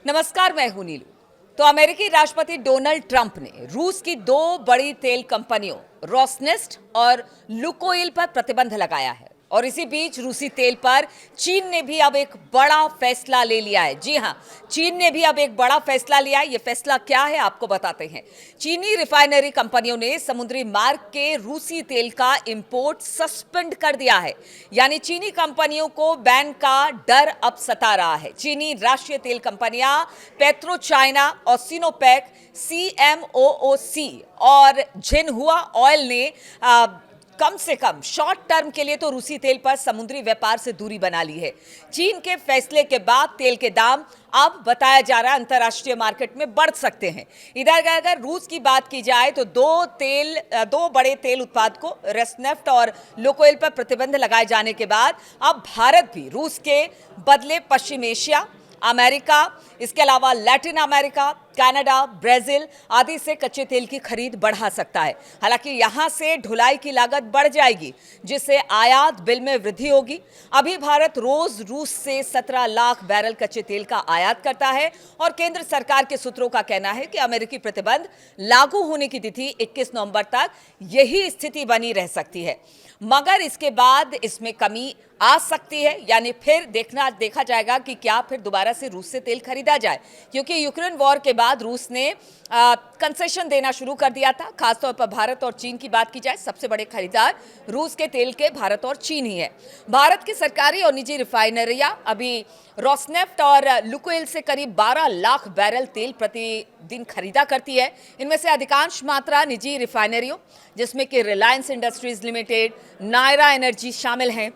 नमस्कार, मैं हूं नीलू। तो अमेरिकी राष्ट्रपति डोनाल्ड ट्रंप ने रूस की दो बड़ी तेल कंपनियों रोसनेफ्ट और लुकोइल पर प्रतिबंध लगाया है और इसी बीच रूसी तेल पर चीन ने भी अब एक बड़ा फैसला ले लिया है। जी हां, चीन ने भी अब एक बड़ा फैसला लिया है। यह फैसला क्या है आपको बताते हैं। चीनी रिफाइनरी कंपनियों ने समुद्री मार्ग के रूसी तेल का इंपोर्ट सस्पेंड कर दिया है, यानी चीनी कंपनियों को बैन का डर अब सता रहा है। चीनी राष्ट्रीय तेल कंपनियां पेट्रो चाइना और सिनोपेक, CMOOC और झिनहुआ ऑयल ने कम से कम शॉर्ट टर्म के लिए तो रूसी तेल पर समुद्री व्यापार से दूरी बना ली है। चीन के फैसले के बाद तेल के दाम अब बताया जा रहा है अंतर्राष्ट्रीय मार्केट में बढ़ सकते हैं। इधर अगर रूस की बात की जाए तो दो बड़े तेल उत्पादकों रोसनेफ्ट और लुकोइल पर प्रतिबंध लगाए जाने के बाद अब भारत भी रूस के बदले पश्चिम एशिया, अमेरिका, इसके अलावा लैटिन अमेरिका, कनाडा, ब्राजील आदि से कच्चे तेल की खरीद बढ़ा सकता है। हालांकि यहां से ढुलाई की लागत बढ़ जाएगी, जिससे आयात बिल में वृद्धि होगी। अभी भारत रोज रूस से 17 लाख बैरल कच्चे तेल का आयात करता है और केंद्र सरकार के सूत्रों का कहना है कि अमेरिकी प्रतिबंध लागू होने की तिथि 21 नवंबर तक यही स्थिति बनी रह सकती है, मगर इसके बाद इसमें कमी आ सकती है, यानी फिर देखा जाएगा कि क्या फिर दोबारा से रूस से तेल खरीदा जाए, क्योंकि यूक्रेन वॉर के बाद रूस ने कंसेशन देना शुरू कर दिया था। खासतौर पर भारत और चीन की बात की जाए, सबसे बड़े खरीदार रूस के तेल के भारत और चीन ही है। भारत की सरकारी और निजी रिफाइनरियां अभी रोसनेफ्ट और लुकोइल से करीब 12 लाख बैरल तेल प्रतिदिन खरीदा करती है। इनमें से अधिकांश मात्रा निजी रिफाइनरियों, जिसमें कि रिलायंस इंडस्ट्रीज लिमिटेड, नायरा एनर्जी शामिल हैं।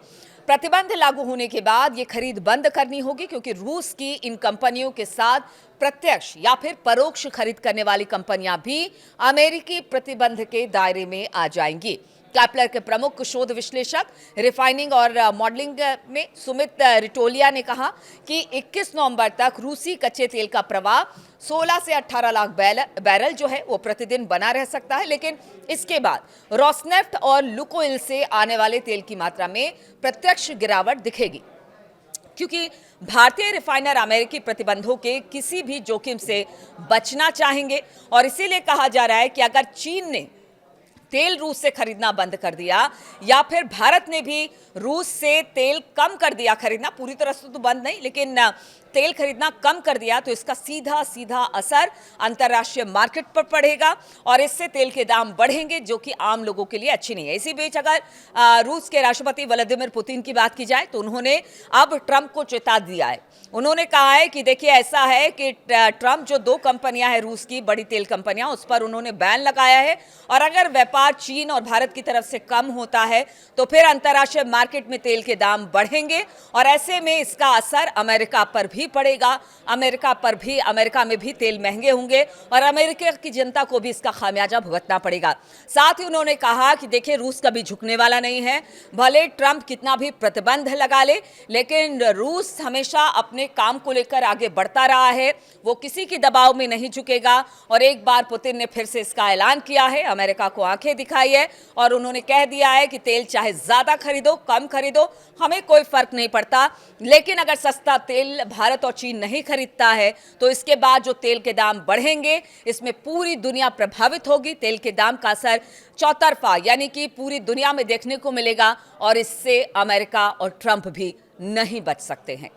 प्रतिबंध लागू होने के बाद ये खरीद बंद करनी होगी, क्योंकि रूस की इन कंपनियों के साथ प्रत्यक्ष या फिर परोक्ष खरीद करने वाली कंपनियां भी अमेरिकी प्रतिबंध के दायरे में आ जाएंगी। कैपलर के प्रमुख शोध विश्लेषक रिफाइनिंग और मॉडलिंग में सुमित रिटोलिया ने कहा कि 21 नवंबर तक रूसी कच्चे तेल का प्रवाह 16 से 18 लाख बैरल जो है वो प्रतिदिन बना रह सकता है, लेकिन इसके बाद रोसनेफ्ट और लुकोइल से आने वाले तेल की मात्रा में प्रत्यक्ष गिरावट दिखेगी, क्योंकि भारतीय रिफाइनर अमेरिकी प्रतिबंधों के किसी भी जोखिम से बचना चाहेंगे। और इसीलिए कहा जा रहा है कि अगर चीन ने तेल रूस से खरीदना बंद कर दिया या फिर भारत ने भी रूस से तेल कम कर दिया खरीदना, पूरी तरह से तो बंद नहीं, लेकिन तेल खरीदना कम कर दिया, तो इसका सीधा सीधा असर अंतर्राष्ट्रीय मार्केट पर पड़ेगा और इससे तेल के दाम बढ़ेंगे, जो कि आम लोगों के लिए अच्छी नहीं है। इसी बीच अगर रूस के राष्ट्रपति व्लादिमीर पुतिन की बात की जाए तो उन्होंने अब ट्रंप को चेता दिया है। उन्होंने कहा है कि देखिए, ऐसा है कि ट्रंप जो दो कंपनियां हैं रूस की बड़ी तेल कंपनियां, उस पर उन्होंने बैन लगाया है और अगर व्यापार चीन और भारत की तरफ से कम होता है तो फिर अंतर्राष्ट्रीय मार्केट में तेल के दाम बढ़ेंगे और ऐसे में इसका असर अमेरिका पर भी पड़ेगा। अमेरिका में भी तेल महंगे होंगे और अमेरिका की जनता को भी इसका खामियाजा भुगतना पड़ेगा। साथ ही उन्होंने कहा कि देखिए, रूस कभी झुकने वाला नहीं है, भले ट्रंप कितना भी प्रतिबंध लगा ले, लेकिन रूस हमेशा अपने काम को लेकर आगे बढ़ता रहा है, वो किसी की दबाव में नहीं झुकेगा। और एक बार पुतिन ने फिर से इसका ऐलान किया है, अमेरिका को आंखें दिखाई है और उन्होंने कह दिया है कि तेल चाहे ज्यादा खरीदो कम खरीदो, हमें कोई फर्क नहीं पड़ता, लेकिन अगर सस्ता तेल भारत और चीन नहीं खरीदता है तो इसके बाद जो तेल के दाम बढ़ेंगे, इसमें पूरी दुनिया प्रभावित होगी। तेल के दाम का असर चौतरफा, यानी कि पूरी दुनिया में देखने को मिलेगा और इससे अमेरिका और ट्रंप भी नहीं बच सकते हैं।